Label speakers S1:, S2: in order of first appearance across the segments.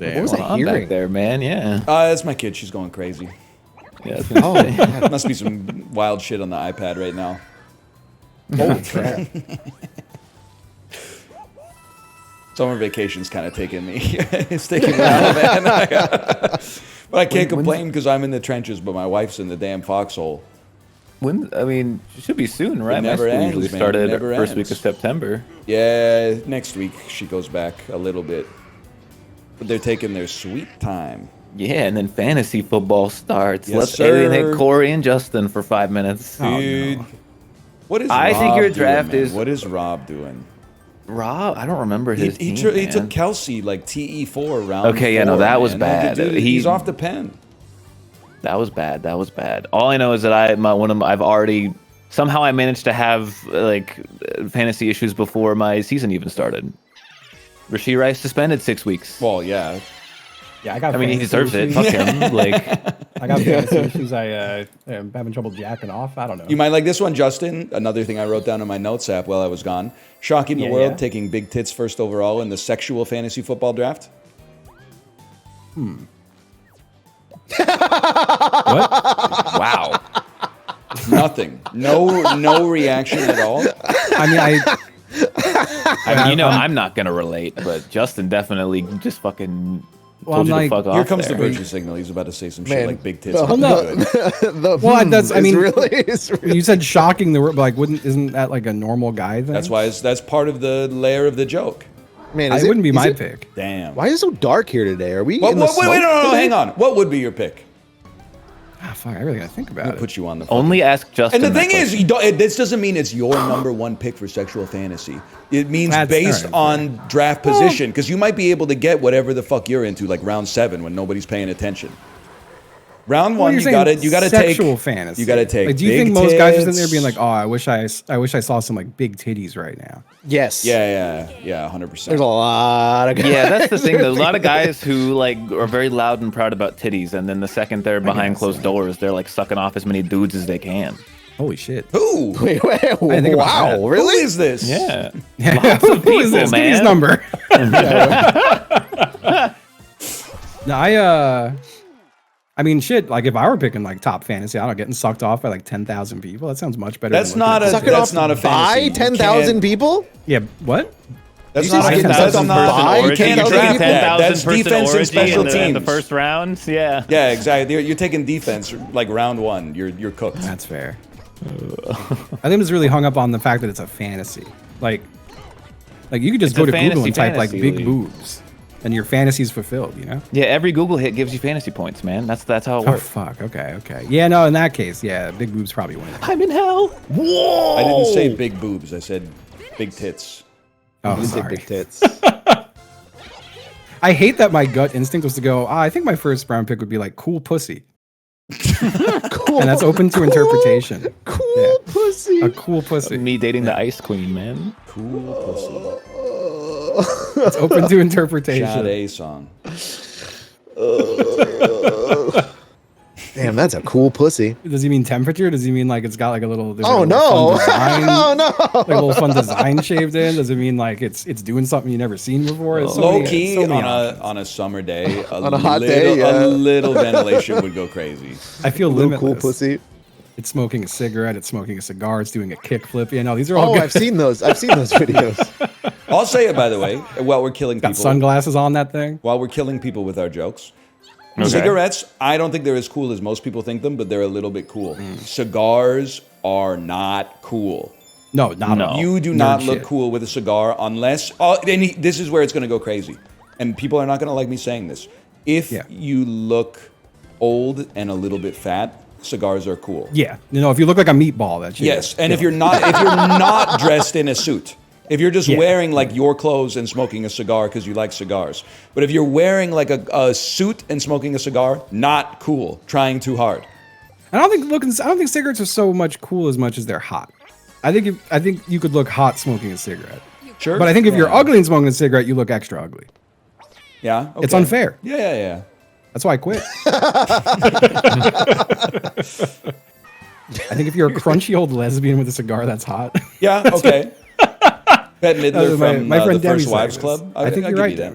S1: Damn.
S2: What was I
S3: I'm back
S2: hearing?
S3: there, man. Yeah.
S4: That's my kid. She's going crazy.
S3: Yeah.
S2: Oh,
S4: Must be some wild shit on the iPad right now.
S2: holy crap.
S4: Summer vacation's kind of taking me. It's taking me out, man. But I can't complain because I'm in the trenches, but my wife's in the damn foxhole.
S3: It should be soon, right?
S4: never
S3: My school
S4: ends,
S3: usually
S4: man.
S3: started
S4: It never
S3: first week
S4: ends.
S3: of September.
S4: Yeah, next week she goes back a little bit. But they're taking their sweet time.
S3: Yeah, and then fantasy football starts.
S4: Yes,
S3: Let's
S4: sir.
S3: alienate Corey and Justin for 5 minutes.
S4: Dude. What is
S3: I think
S4: Rob
S3: your
S4: doing,
S3: draft
S4: man?
S3: is-
S4: What is Rob doing?
S3: Rob, I don't remember his
S4: He
S3: team,
S4: took
S3: man.
S4: Kelsey like TE4 round.
S3: Okay, yeah, no,
S4: 4,
S3: that was
S4: man.
S3: bad.
S4: Dude, he's off the pen.
S3: That was bad. That was bad. All I know is that I've already somehow I managed to have fantasy issues before my season even started. Rasheed Rice suspended 6 weeks.
S4: Well, yeah.
S5: Yeah, I got.
S3: I mean, he
S5: fantasy
S3: deserves it.
S5: issues.
S3: Fuck him. Like,
S5: I got fantasy issues. I am having trouble jacking off. I don't know.
S4: You might like this one, Justin. Another thing I wrote down in my notes app while I was gone. Shocking the
S5: Yeah,
S4: world,
S5: yeah.
S4: taking big tits first overall in the sexual fantasy football draft.
S5: What?
S3: wow.
S4: Nothing. No reaction at all.
S5: I mean,
S3: I'm not gonna relate, but Justin definitely just fucking
S5: Well,
S3: told you
S5: I'm
S3: to
S5: like-
S3: fuck off.
S4: Here comes the
S3: there.
S4: virtue signal. He's about to say some
S2: Man,
S4: shit like big tits.
S2: the-
S4: are
S5: no.
S4: good.
S2: The
S5: Well, that's- I
S2: is
S5: mean-
S2: is really
S5: you said shocking the word, but like, isn't that like a normal guy thing?
S4: That's why that's part of the layer of the joke.
S2: man.
S5: I
S2: Is it,
S5: wouldn't be
S2: is
S5: my
S2: it-
S5: pick.
S4: Damn.
S2: Why is it so dark here today? Are we?
S4: What,
S2: in the
S4: wait,
S2: smoke
S4: no,
S2: today?
S4: hang on. What would be your pick?
S5: Ah, fuck, I really gotta think about
S4: I'll
S5: it.
S4: put you on the
S3: Only ask Justin.
S4: And the
S3: that
S4: thing is,
S3: question.
S4: you don't, this doesn't mean it's your number one pick for sexual fantasy. It means
S5: That's
S4: based
S5: fair.
S4: on draft position, because you might be able to get whatever the fuck you're into, like round 7 when nobody's paying attention. Round
S5: Well,
S4: 1,
S5: you're
S4: you gotta
S5: saying
S4: take
S5: sexual fantasy.
S4: You gotta take.
S5: Like, do you
S4: big
S5: think most guys are sitting there
S4: tits.
S5: being like, "Oh, I wish I saw some like big titties right now."
S2: Yes.
S4: Yeah, 100%.
S2: There's a lot of guys.
S3: Yeah, that's the thing. There's a lot of guys who like are very loud and proud about titties, and then the second they're behind closed doors, they're like sucking off as many dudes as they can.
S5: Holy shit!
S4: Who?
S2: Wait,
S5: didn't think about
S2: wow,
S5: that.
S4: Who
S2: really?
S4: is this?
S3: Yeah,
S5: Who is this? Give me his
S3: man.
S5: number. No, I mean, shit. Like, if I were picking like top fantasy, I don't know, getting sucked off by like 10,000 people. That sounds much better.
S4: That's
S5: than
S4: not
S5: looking
S4: a.
S5: at-
S2: Suck it
S4: That's
S2: off
S4: not a fantasy.
S2: by
S4: You
S2: 10,000
S4: can't-
S2: people?
S5: Yeah. What?
S4: That's
S2: You
S4: not
S2: say
S4: a. That's
S2: 10,000
S4: not.
S2: by
S4: You can't
S2: 10,000
S4: draft
S2: people?
S4: that. That's
S3: 10,000
S4: defense and
S3: orgy
S4: special
S3: in the
S4: teams.
S3: first rounds. Yeah.
S4: Yeah, exactly. You're taking defense like round 1. You're cooked.
S5: That's fair. I think it's really hung up on the fact that it's a fantasy. Like you could just
S3: It's
S5: go
S3: a
S5: to Google
S3: fantasy
S5: and type like
S3: fantasy
S5: big
S3: league.
S5: boobs, and your fantasy's fulfilled. You know?
S3: Yeah, every Google hit gives you fantasy points, man. That's how it
S5: Oh
S3: works.
S5: fuck. Okay. Yeah. No. In that case, yeah, big boobs probably win.
S3: I'm in hell. Whoa!
S4: I didn't say big boobs. I said big tits.
S5: Oh,
S2: You say
S5: sorry.
S2: big tits.
S5: I hate that my gut instinct was to go. I think my first round pick would be like cool pussy,
S2: Cool.
S5: and that's open to interpretation.
S2: Cool
S5: Yeah.
S2: pussy.
S5: A cool pussy.
S3: Me dating the Ice Queen, man.
S4: Cool
S5: It's open to
S4: pussy.
S5: interpretation.
S4: Sade song.
S2: Damn, that's a cool pussy.
S5: Does he mean temperature? Does he mean like it's got like a little? there's,
S2: Oh
S5: like, a little
S2: no!
S5: fun design?
S2: Oh no!
S5: Like a little fun design shaved in? Does it mean like it's doing something you've never seen before? It's so
S4: Low
S5: many-
S4: key
S5: so many
S4: on
S5: options.
S4: a summer day,
S2: On a hot day,
S4: a
S2: yeah.
S4: little ventilation would go crazy.
S5: I feel
S2: Little
S5: limitless.
S2: cool pussy.
S5: It's smoking a cigarette. It's smoking a cigar. It's doing a kickflip. You know, these are all
S2: Oh,
S5: good.
S2: I've seen those. I've seen those videos.
S4: I'll say it by the way. While we're killing
S5: Got
S4: people,
S5: sunglasses on that thing.
S4: while we're killing people with our jokes,
S3: Okay.
S4: cigarettes. I don't think they're as cool as most people think them, but they're a little bit cool. Cigars are not cool.
S5: No, not
S3: No.
S5: at all.
S4: You do
S5: Nerd
S4: not look
S5: shit.
S4: cool with a cigar unless. This is where it's going to go crazy, and people are not going to like me saying this. If
S5: Yeah.
S4: you look old and a little bit fat, cigars are cool.
S5: Yeah, if you look like a meatball, that's
S4: Yes, and if you're not dressed in a suit, if you're just
S5: Yeah.
S4: wearing like your clothes and smoking a cigar because you like cigars, but if you're wearing like a suit and smoking a cigar, not cool. Trying too hard.
S5: I don't think cigarettes are so much cool as much as they're hot. I think you could look hot smoking a cigarette.
S4: Sure,
S5: But I think if you're
S4: Yeah.
S5: ugly and smoking a cigarette, you look extra ugly.
S4: Yeah,
S5: It's
S4: okay.
S5: unfair.
S4: Yeah.
S5: That's why I quit. I think if you're a crunchy old lesbian with a cigar, that's hot.
S4: Yeah, okay. Bette Midler
S5: My
S4: from
S5: friend
S4: the
S5: Demi
S4: First
S5: said
S4: Wives
S5: this.
S4: Club.
S5: I think
S4: I'll
S5: you're
S4: give
S5: right,
S4: you that.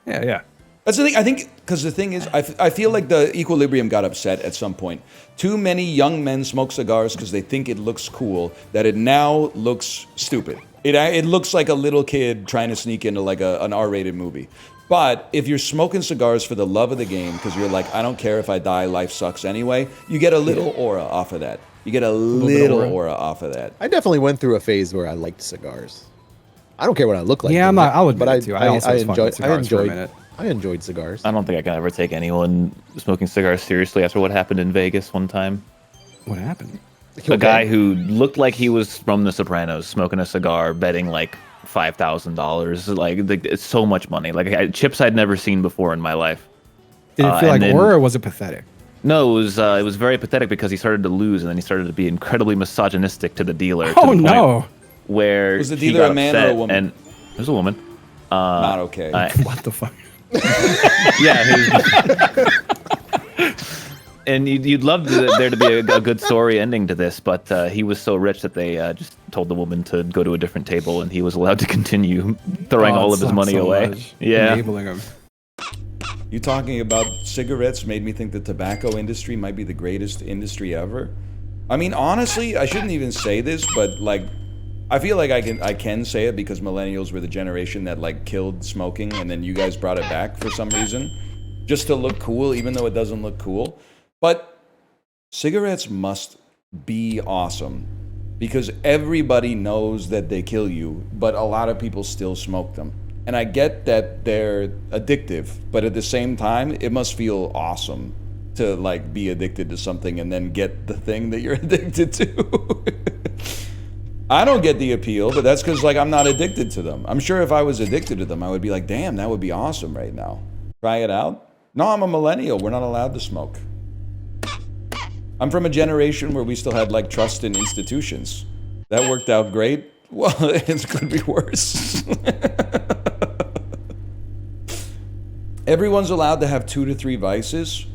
S5: Demi. Yeah.
S4: That's the thing. I think because the thing is, I feel like the equilibrium got upset at some point. Too many young men smoke cigars because they think it looks cool. That it now looks stupid. It looks like a little kid trying to sneak into like an R-rated movie. But if you're smoking cigars for the love of the game, because you're like, I don't care if I die, life sucks anyway, you get a little aura off of that. You get a little aura off of that.
S2: I definitely went through a phase where I liked cigars. I don't care what I look like.
S5: Yeah, I'll admit
S2: but
S5: it too. I also was fucking with cigars for a minute.
S2: I enjoyed cigars.
S3: I don't think I can ever take anyone smoking cigars seriously after what happened in Vegas one time.
S5: What happened?
S3: A guy who looked like he was from The Sopranos smoking a cigar, betting like $5,000. Like it's so much money. Like chips I'd never seen before in my life.
S5: Did it feel like horror, or was it pathetic?
S3: No, it was very pathetic because he started to lose, and then he started to be incredibly misogynistic to the dealer.
S5: Oh no!
S3: Where
S4: was the dealer a man or a woman?
S3: And it was a woman.
S4: Not okay.
S5: What the fuck?
S3: Yeah. And you'd love there to be a good story ending to this, but he was so rich that they just told the woman to go to a different table, and he was allowed to continue throwing all of his money away. Yeah.
S5: Enabling him.
S4: You talking about cigarettes made me think the tobacco industry might be the greatest industry ever. I mean, honestly, I shouldn't even say this, but like, I feel like I can say it because millennials were the generation that like killed smoking, and then you guys brought it back for some reason, just to look cool, even though it doesn't look cool. But cigarettes must be awesome because everybody knows that they kill you, but a lot of people still smoke them. And I get that they're addictive, but at the same time, it must feel awesome to like be addicted to something and then get the thing that you're addicted to. I don't get the appeal, but that's because like I'm not addicted to them. I'm sure if I was addicted to them, I would be like, damn, that would be awesome right now. Try it out. No, I'm a millennial. We're not allowed to smoke. I'm from a generation where we still had like trust in institutions. That worked out great. Well, it could be worse. Everyone's allowed to have 2 to 3 vices.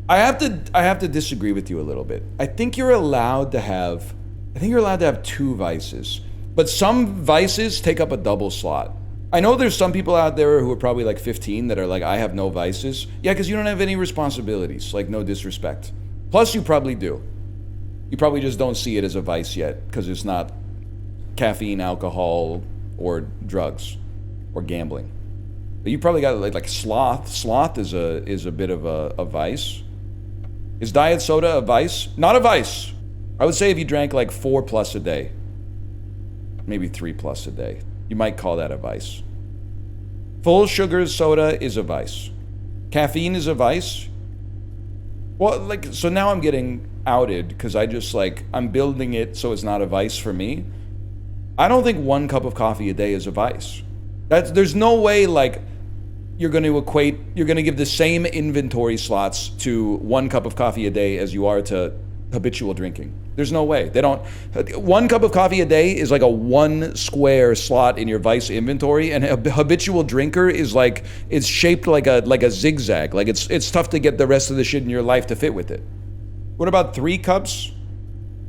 S4: I have to disagree with you a little bit. I think you're allowed to have 2 vices, but some vices take up a double slot. I know there's some people out there who are probably like 15 that are like, I have no vices. Yeah, because you don't have any responsibilities, like no disrespect. Plus, you probably do. You probably just don't see it as a vice yet because it's not caffeine, alcohol, or drugs, or gambling. But you probably got like sloth. Sloth is a bit of a vice. Is diet soda a vice? Not a vice. I would say if you drank like 4 plus a day, maybe 3 plus a day, you might call that a vice. Full sugar soda is a vice. Caffeine is a vice. Well, like, so now I'm getting outed because I'm building it so it's not a vice for me. I don't think 1 cup of coffee a day is a vice. There's no way like you're going to give the same inventory slots to 1 cup of coffee a day as you are to habitual drinking. There's no way. 1 cup of coffee a day is like a 1 square slot in your vice inventory, and a habitual drinker is like, it's shaped like a zigzag. Like it's tough to get the rest of the shit in your life to fit with it. What about 3 cups?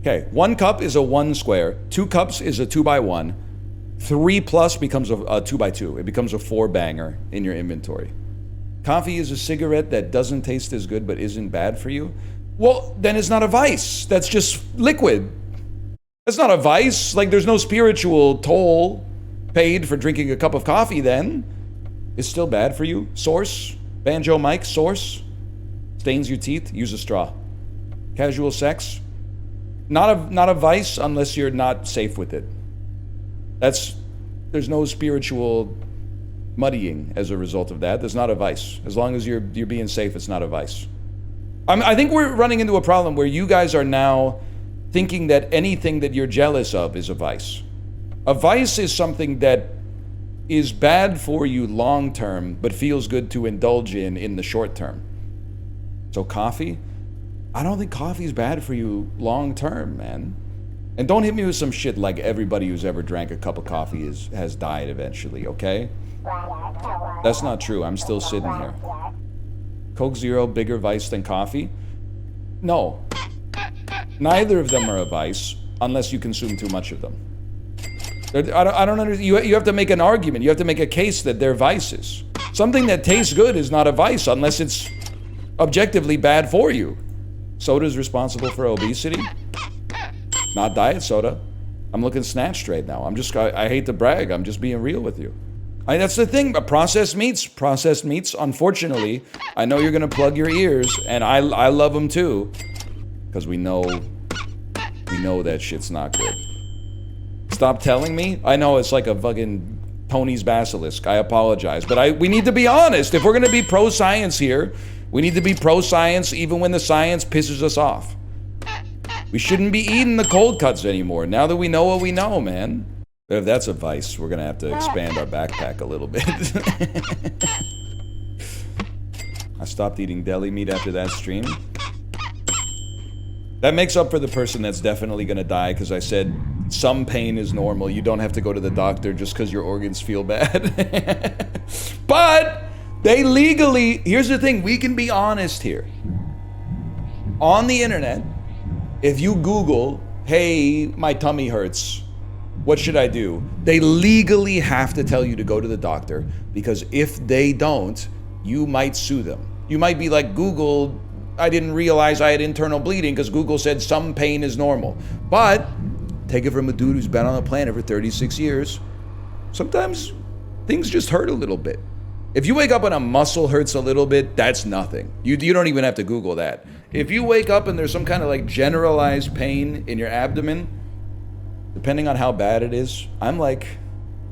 S4: Okay, 1 cup is a 1 square, 2 cups is a 2 by 1, 3 plus becomes a 2 by 2. It becomes a 4 banger in your inventory. Coffee is a cigarette that doesn't taste as good but isn't bad for you. Well, then it's not a vice. That's just liquid. That's not a vice. Like, there's no spiritual toll paid for drinking a cup of coffee then. It's still bad for you. Source, Banjo Mike, source. Stains your teeth, use a straw. Casual sex, not a vice unless you're not safe with it. There's no spiritual muddying as a result of that. That's not a vice. As long as you're being safe, it's not a vice. I think we're running into a problem where you guys are now thinking that anything that you're jealous of is a vice. A vice is something that is bad for you long term, but feels good to indulge in the short term. So coffee? I don't think coffee is bad for you long term, man. And don't hit me with some shit like everybody who's ever drank a cup of coffee has died eventually, okay? That's not true. I'm still sitting here. Coke Zero, bigger vice than coffee? No. Neither of them are a vice unless you consume too much of them. I don't understand. You have to make an argument. You have to make a case that they're vices. Something that tastes good is not a vice unless it's objectively bad for you. Soda's responsible for obesity? Not diet soda. I'm looking snatched right now. I hate to brag. I'm just being real with you. That's the thing. Processed meats, unfortunately, I know you're going to plug your ears, and I love them too, because we know that shit's not good. Stop telling me. I know it's like a fucking Tony's basilisk. I apologize, but we need to be honest. If we're going to be pro-science here, we need to be pro-science even when the science pisses us off. We shouldn't be eating the cold cuts anymore, now that we know what we know, man. If that's a vice, we're gonna have to expand our backpack a little bit. I stopped eating deli meat after that stream. That makes up for the person that's definitely gonna die, because I said some pain is normal. You don't have to go to the doctor just because your organs feel bad. But they legally, here's the thing, we can be honest here. On the internet, if you Google, hey, my tummy hurts, what should I do? They legally have to tell you to go to the doctor, because if they don't, you might sue them. You might be like, Google, I didn't realize I had internal bleeding because Google said some pain is normal. But take it from a dude who's been on the planet for 36 years. Sometimes things just hurt a little bit. If you wake up and a muscle hurts a little bit, that's nothing. You don't even have to Google that. If you wake up and there's some kind of like generalized pain in your abdomen, depending on how bad it is, I'm like,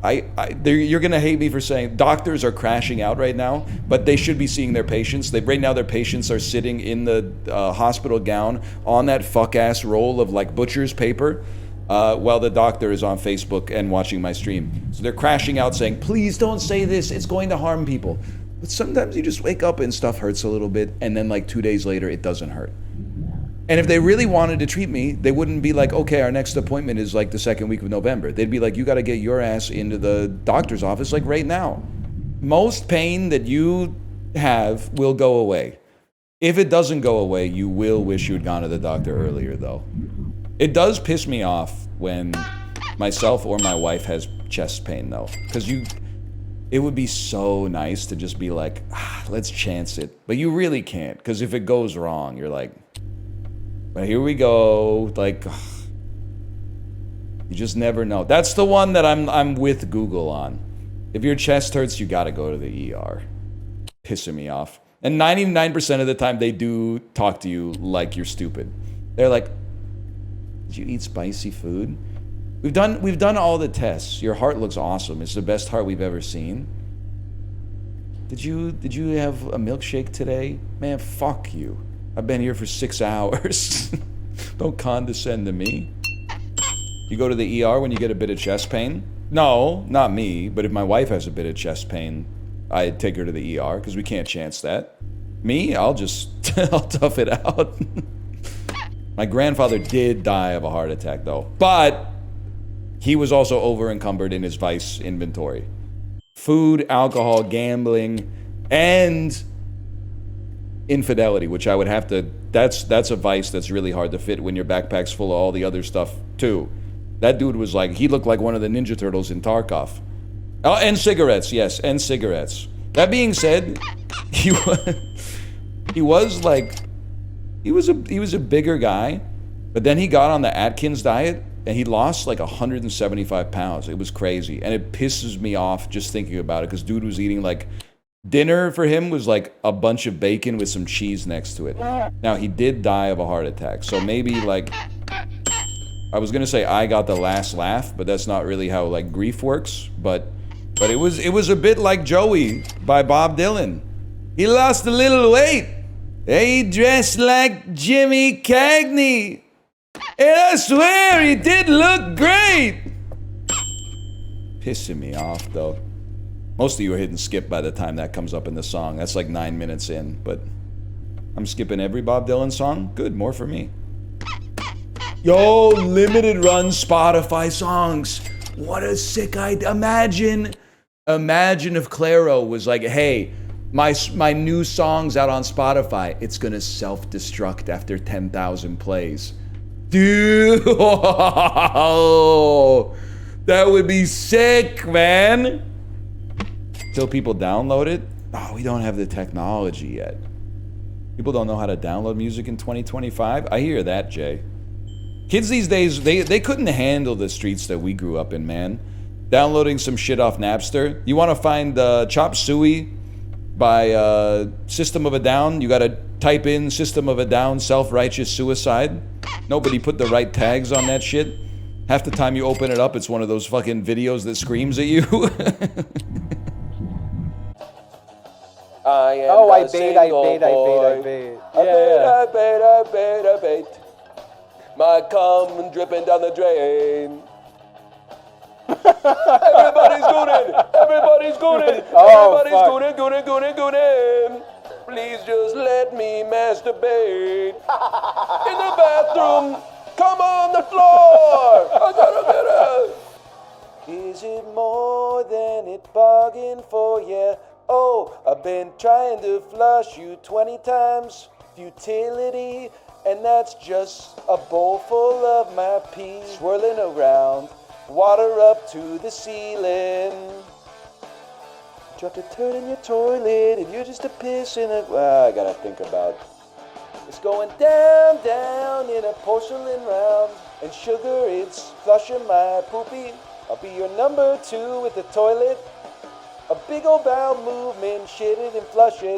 S4: you're gonna hate me for saying doctors are crashing out right now, but they should be seeing their patients. Right now their patients are sitting in the hospital gown on that fuck-ass roll of like butcher's paper, while the doctor is on Facebook and watching my stream. So they're crashing out saying, please don't say this, it's going to harm people. But sometimes you just wake up and stuff hurts a little bit, and then like 2 days later, it doesn't hurt. And if they really wanted to treat me, they wouldn't be like, okay, our next appointment is like the second week of November. They'd be like, you gotta get your ass into the doctor's office like right now. Most pain that you have will go away. If it doesn't go away, you will wish you'd gone to the doctor earlier though. It does piss me off when myself or my wife has chest pain though, because it would be so nice to just be like, let's chance it. But you really can't, because if it goes wrong, you're like, but here we go. Like, you just never know. That's the one that I'm with Google on. If your chest hurts, you gotta go to the ER. Pissing me off. And 99% of the time, they do talk to you like you're stupid. They're like, did you eat spicy food? We've done all the tests. Your heart looks awesome. It's the best heart we've ever seen. Did you have a milkshake today? Man, fuck you. I've been here for 6 hours. Don't condescend to me. You go to the ER when you get a bit of chest pain? No, not me. But if my wife has a bit of chest pain, I take her to the ER because we can't chance that. Me, I'll tough it out. My grandfather did die of a heart attack though, but he was also over encumbered in his vice inventory. Food, alcohol, gambling, and infidelity, which I would have to, that's a vice that's really hard to fit when your backpack's full of all the other stuff too. That dude was like, he looked like one of the Ninja Turtles in Tarkov. Oh, and cigarettes, yes, and cigarettes. That being said, he was a bigger guy, but then he got on the Atkins diet and he lost like 175 pounds. It was crazy. And it pisses me off just thinking about it because dude was eating like, dinner for him was like a bunch of bacon with some cheese next to it. Now he did die of a heart attack. So maybe like, I was gonna say I got the last laugh, but that's not really how like grief works. But it was a bit like Joey by Bob Dylan. He lost a little weight. He dressed like Jimmy Cagney. And I swear he did look great. Pissing me off though. Most of you are hitting skip by the time that comes up in the song. That's like 9 minutes in, but I'm skipping every Bob Dylan song. Good, more for me. Yo, limited run Spotify songs. What a sick idea. Imagine if Claro was like, hey, my new song's out on Spotify. It's gonna self-destruct after 10,000 plays. Dude, that would be sick, man. Till people download it. Oh, we don't have the technology yet. People don't know how to download music in 2025. I hear that, Jay. Kids these days, they couldn't handle the streets that we grew up in, man. Downloading some shit off Napster. You want to find Chop Suey by System of a Down? You got to type in System of a Down self-righteous suicide. Nobody put the right tags on that shit. Half the time you open it up, it's one of those fucking videos that screams at you. I am
S1: Oh, I bait.
S4: I bait. My cum dripping down the drain. Everybody's gooning.
S1: Oh,
S4: Everybody's gooning. Please just let me masturbate in the bathroom. Come on the floor. I gotta get it. Is it more than it bargained for? Yeah. Oh, I've been trying to flush you 20 times. Futility. And that's just a bowl full of my pee swirling around. Water up to the ceiling. Dropped a turd in your toilet and you're just a piss in a... I gotta think about it. It's going down, down in a porcelain round. And sugar, it's flushing my poopy. I'll be your number 2 with the toilet. A big old bowel movement, shit it and flush it.